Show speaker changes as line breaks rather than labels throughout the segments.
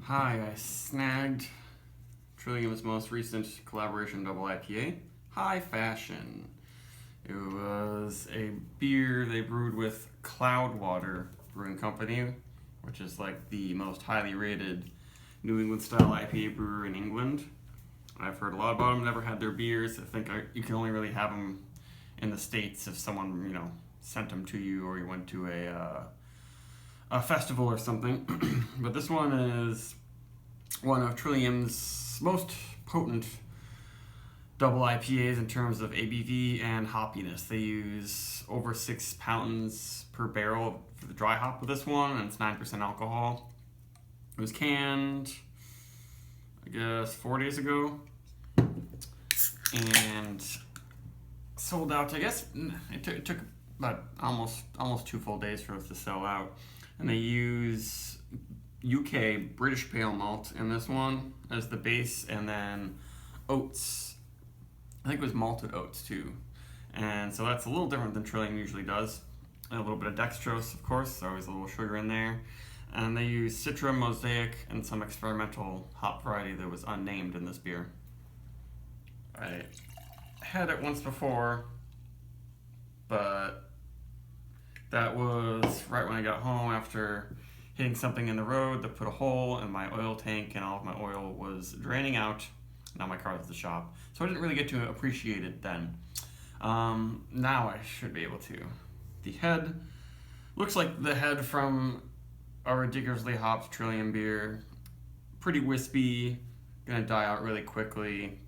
Hi, I snagged Trillium's most recent collaboration double IPA, High Fashion. It was a beer they brewed with Cloudwater Brewing Company, which is like the most highly rated New England style IPA brewer in England. I've heard a lot about them, never had their beers. I think you can only really have them in the States if someone, sent them to you or you went to a festival or something. But this one is one of Trillium's most potent double IPAs in terms of ABV and hoppiness. They use over 6 pounds per barrel for the dry hop with this one, and it's 9% alcohol. It was canned, I guess, 4 days ago, and sold out. I guess it took about almost 2 full days for us to sell out. And they use UK British Pale Malt in this one as the base, and then oats. I think it was malted oats too. And so that's a little different than Trillium usually does. And a little bit of dextrose, of course, so always a little sugar in there. And they use Citra, Mosaic, and some experimental hop variety that was unnamed in this beer. I had it once before, but that was right when I got home after hitting something in the road that put a hole in my oil tank, and all of my oil was draining out. Now my car is at the shop, so I didn't really get to appreciate it then. Now I should be able to. The head looks like the head from a ridiculously hopped Trillium beer. Pretty wispy, gonna die out really quickly.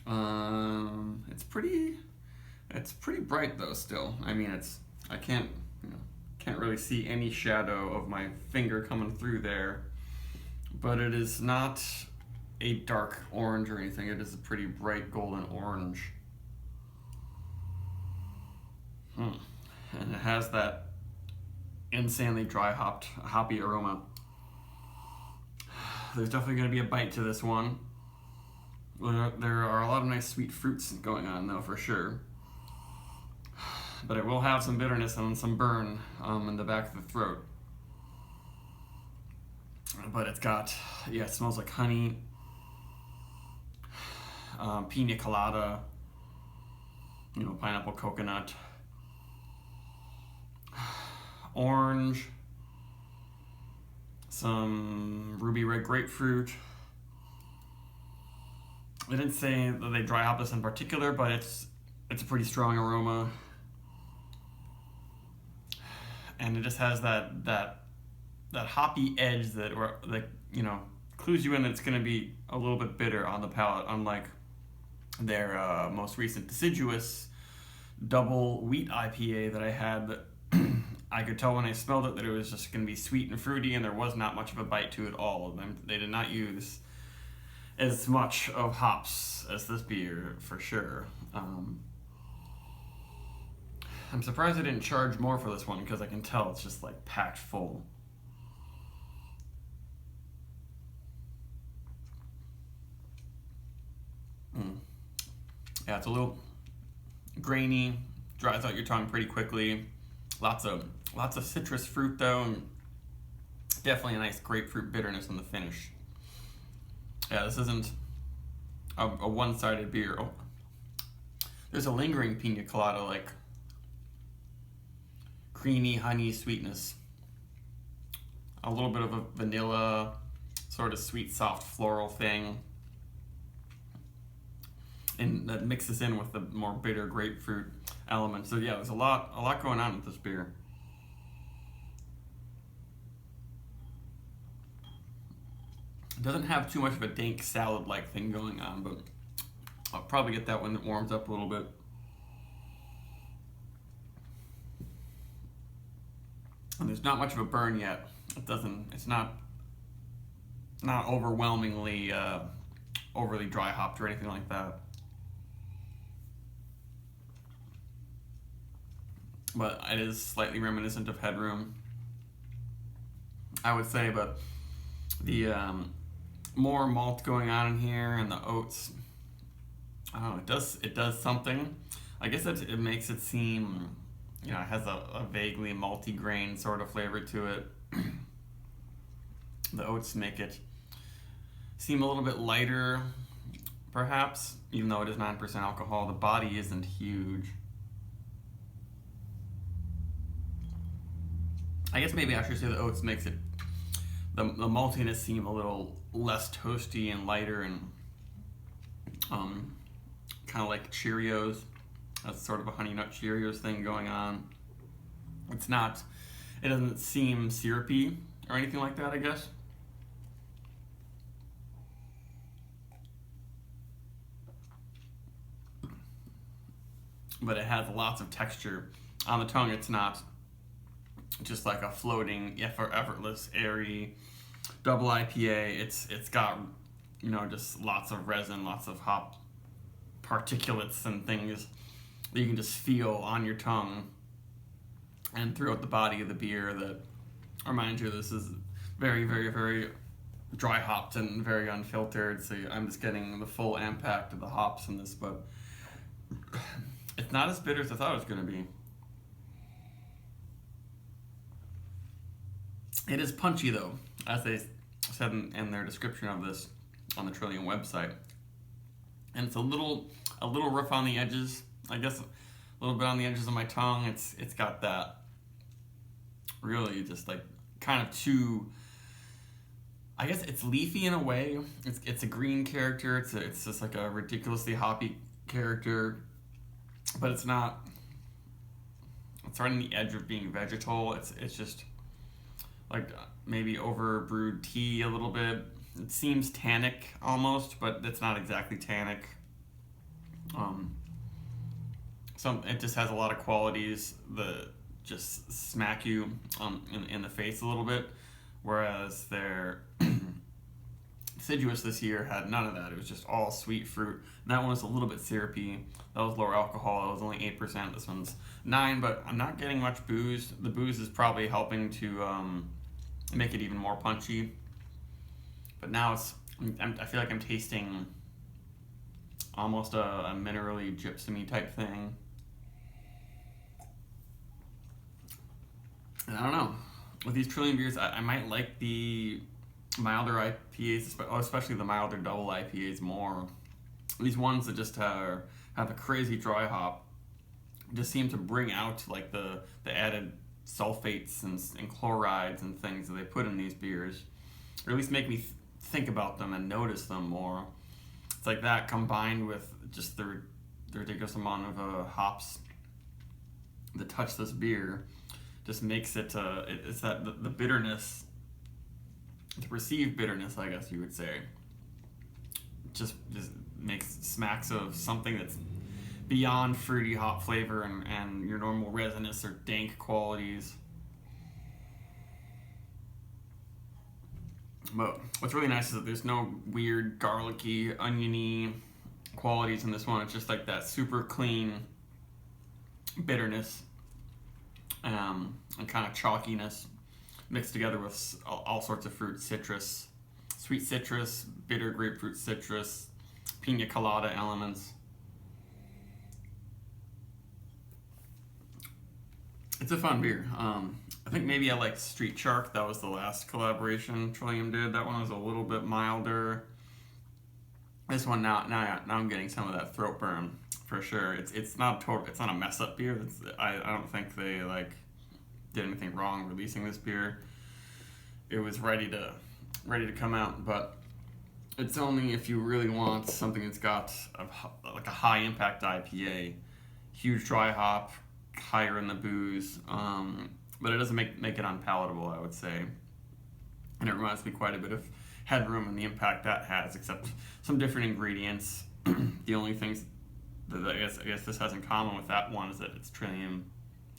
It's pretty bright though still. I mean, I can't really see any shadow of my finger coming through there, but it is not a dark orange or anything. It is a pretty bright golden orange. And it has that insanely dry hoppy aroma. There's definitely going to be a bite to this one. There are a lot of nice sweet fruits going on though, for sure. But it will have some bitterness and some burn in the back of the throat. But it smells like honey, pina colada, pineapple, coconut, orange, some ruby red grapefruit. They didn't say that they dry hop this in particular, but it's a pretty strong aroma. And it just has that hoppy edge that clues you in that it's going to be a little bit bitter on the palate, unlike their most recent deciduous double wheat IPA that I had. That I could tell when I smelled it that it was just going to be sweet and fruity, and there was not much of a bite to it all. They did not use as much of hops as this beer, for sure. I'm surprised they didn't charge more for this one, because I can tell it's just like packed full. Yeah, it's a little grainy, dries out your tongue pretty quickly. Lots of citrus fruit though, and definitely a nice grapefruit bitterness in the finish. Yeah, this isn't a one-sided beer. Oh, there's a lingering pina colada, like creamy honey sweetness, a little bit of a vanilla sort of sweet soft floral thing, and that mixes in with the more bitter grapefruit element. So yeah, there's a lot going on with this beer. It doesn't have too much of a dank salad-like thing going on, but I'll probably get that when it warms up a little bit. And there's not much of a burn yet. It's not overwhelmingly overly dry hopped or anything like that. But it is slightly reminiscent of Headroom, I would say. But the more malt going on in here, and the oats, I don't know, it does something. I guess it makes it seem, it has a vaguely malty grain sort of flavor to it. The oats make it seem a little bit lighter, perhaps, even though it is 9% alcohol. The body isn't huge. I guess maybe I should say the oats makes it, the maltiness seem a little less toasty and lighter, and kind of like Cheerios. That's sort of a Honey Nut Cheerios thing going on. It's not, it doesn't seem syrupy or anything like that, I guess. But it has lots of texture on the tongue. It's not just like a floating, effortless, airy double IPA. It's got, you know, just lots of resin, lots of hop particulates and things that you can just feel on your tongue and throughout the body of the beer. That reminds you this is very, very, very dry hopped and very unfiltered. So I'm just getting the full impact of the hops in this, but it's not as bitter as I thought it was going to be. It is punchy though, as they said in their description of this on the Trillium website. And it's a little rough on the edges, I guess, a little bit on the edges of my tongue. It's got that really just like kind of too, I guess it's leafy in a way. It's a green character. It's just like a ridiculously hoppy character, but it's not. It's right on the edge of being vegetal. It's just like maybe over brewed tea a little bit. It seems tannic almost, but it's not exactly tannic. It just has a lot of qualities that just smack you in the face a little bit, whereas their deciduous this year had none of that. It was just all sweet fruit. And that one was a little bit syrupy. That was lower alcohol. It was only 8%. This one's 9%, but I'm not getting much booze. The booze is probably helping to make it even more punchy. But now I feel like I'm tasting almost a minerally gypsum-y type thing. And I don't know. With these Trillium beers, I might like the milder IPAs, especially the milder double IPAs more. These ones that just have a crazy dry hop just seem to bring out like the added sulfates and chlorides and things that they put in these beers, or at least make me think about them and notice them more. It's like that combined with just the ridiculous amount of hops that touch this beer just makes it, it's that the bitterness, the perceived bitterness, I guess you would say, just makes smacks of something that's beyond fruity hop flavor and your normal resinous or dank qualities. But what's really nice is that there's no weird garlicky, oniony qualities in this one. It's just like that super clean bitterness and kind of chalkiness mixed together with all sorts of fruit, citrus, sweet citrus, bitter grapefruit citrus, pina colada elements. It's a fun beer. I think maybe I liked Street Shark. That was the last collaboration Trillium did. That one was a little bit milder. This one now I'm getting some of that throat burn for sure. It's not a mess up beer. I don't think they did anything wrong releasing this beer. It was ready to come out, but it's only if you really want something that's got a high impact IPA, huge dry hop, higher in the booze, but it doesn't make it unpalatable, I would say. And it reminds me quite a bit of Headroom and the impact that has, except some different ingredients. The only things that I guess this has in common with that one is that it's Trillium,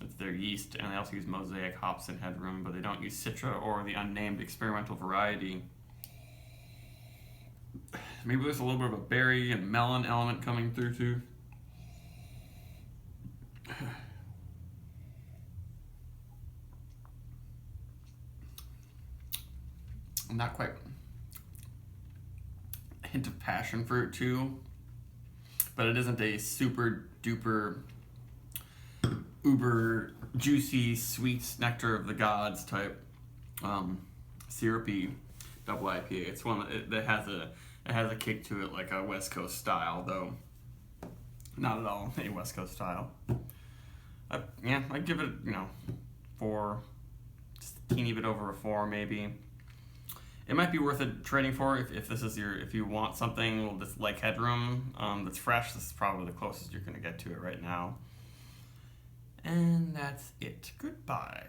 it's their yeast, and they also use Mosaic hops in Headroom, but they don't use Citra or the unnamed experimental variety. Maybe there's a little bit of a berry and melon element coming through too. Not quite. A hint of passion fruit too, but it isn't a super duper uber juicy sweet nectar of the gods type syrupy double IPA. It's one that has a kick to it, like a West Coast style, though not at all a West Coast style. Yeah, I'd give it, 4, just a teeny bit over a 4 maybe. It might be worth it trading for if this is if you want something that's like Headroom, that's fresh. This is probably the closest you're going to get to it right now. And that's it. Goodbye.